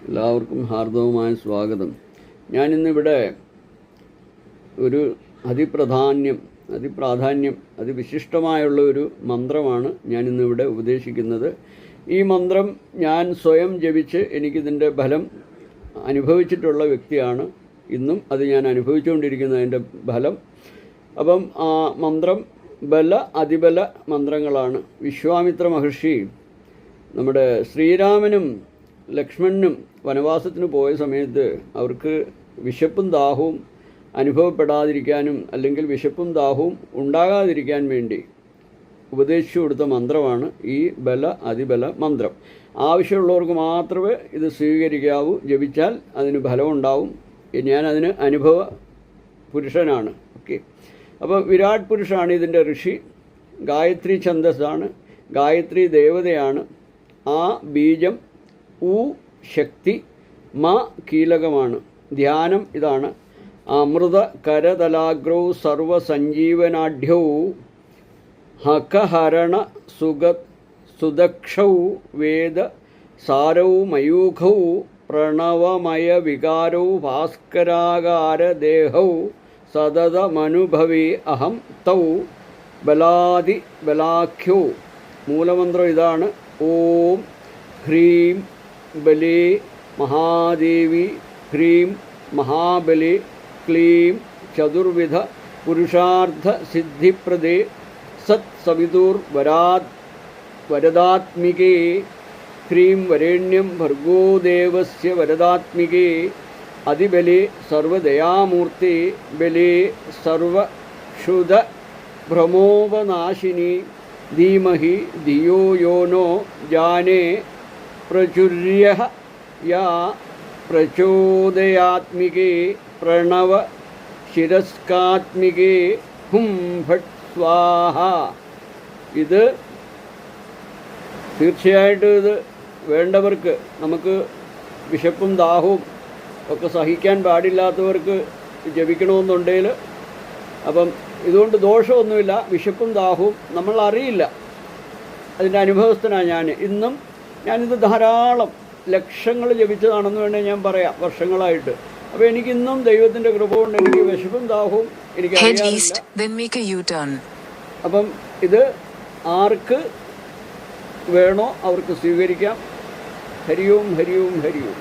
എല്ലാവർക്കും ഹാർദവമായ സ്വാഗതം. ഞാനിന്നിവിടെ ഒരു അതിവിശിഷ്ടമായുള്ള ഒരു മന്ത്രമാണ് ഞാനിന്നിവിടെ ഉപദേശിക്കുന്നത്. ഈ മന്ത്രം ഞാൻ സ്വയം ജപിച്ച് എനിക്കിതിൻ്റെ ഫലം അനുഭവിച്ചിട്ടുള്ള വ്യക്തിയാണ്. ഇന്നും അത് ഞാൻ അനുഭവിച്ചുകൊണ്ടിരിക്കുന്നതിൻ്റെ ഫലം. അപ്പം ആ മന്ത്രം അതിബല മന്ത്രങ്ങളാണ്. വിശ്വാമിത്ര മഹർഷി നമ്മുടെ ശ്രീരാമനും ലക്ഷ്മണനും വനവാസത്തിന് പോയ സമയത്ത് അവർക്ക് വിശപ്പും ദാഹവും അനുഭവപ്പെടാതിരിക്കാനും അല്ലെങ്കിൽ വിശപ്പും ദാഹവും ഉണ്ടാകാതിരിക്കാൻ വേണ്ടി ഉപദേശിച്ചു കൊടുത്ത മന്ത്രമാണ് ഈ അതിബല മന്ത്രം. ആവശ്യമുള്ളവർക്ക് മാത്രമേ ഇത് സ്വീകരിക്കാവൂ. ജപിച്ചാൽ അതിന് ഫലമുണ്ടാവും. ഞാനതിന് അനുഭവ പുരുഷനാണ്. ഓക്കെ, അപ്പോൾ വിരാട് പുരുഷാണ് ഇതിൻ്റെ ഋഷി. ഗായത്രി ഛന്ദസ്സാണ്, ഗായത്രി ദേവതയാണ്. ആ ബീജം ശക്തി, കീലകമാണ്. ധ്യാനം ഇതാണ്: അമൃത കരതലാഗ്രൗ സർവസഞ്ജീവനാഢ്യൗ ഹകഹരണ സുദക്ഷൗ വേദ സാരൗ മയൂഖൗ പ്രണവമയ വികാരൗ ഭാസ്കരാകാര ദേഹൗ സതതമനുഭവേ അഹം തൗ ബലാഖ്യൗ. മൂലമന്ത്രം ഇതാണ്: ഓം ഹ്രീം ബലേ മഹാദേവി ഹ്രീം മഹാബലേ ക്ലീം ചതുർവിധ പുരുഷാർത്ഥ സിദ്ധിപ്രദേ സത് സവിതുർ വരദാത്മികേ ഹ്രീം വരേണ്യം ഭർഗോ ദേവസ്യ വരദാത്മികേ അതിബലേ സർവദയാമൂർത്തേ ബലേ സർവക്ഷുത ഭ്രമോപനാശിനി ധീമഹി ധിയോ യോ നോ ജാനേ പ്രചുര്യഃ യാ പ്രചോദയാത്മികേ പ്രണവ ശിരസ്കാത്മികേ ഹും ഭട്ട് സ്വാഹ. ഇത് തീർച്ചയായിട്ടും ഇത് വേണ്ടവർക്ക്, നമുക്ക് വിശപ്പും ദാഹവും ഒക്കെ സഹിക്കാൻ പാടില്ലാത്തവർക്ക് ജപിക്കണമെന്നുണ്ടെങ്കിൽ, അപ്പം ഇതുകൊണ്ട് ദോഷമൊന്നുമില്ല. വിശപ്പും ദാഹവും നമ്മൾ അറിയില്ല. അതിൻ്റെ അനുഭവസ്ഥനാണ് ഇന്നും. ഞാനിത് ധാരാളം ലക്ഷങ്ങൾ ജപിച്ചതാണെന്ന് വേണേൽ ഞാൻ പറയാം, വർഷങ്ങളായിട്ട്. അപ്പോൾ എനിക്കിന്നും ദൈവത്തിൻ്റെ കൃപ കൊണ്ട് എനിക്ക് വിശപ്പും ദാഹവും എനിക്ക് അറിയാറില്ല. അപ്പം ഇത് ആർക്ക് വേണോ അവർക്ക് സ്വീകരിക്കാം. ഹരിയോം ഹരിയോം ഹരിയോം.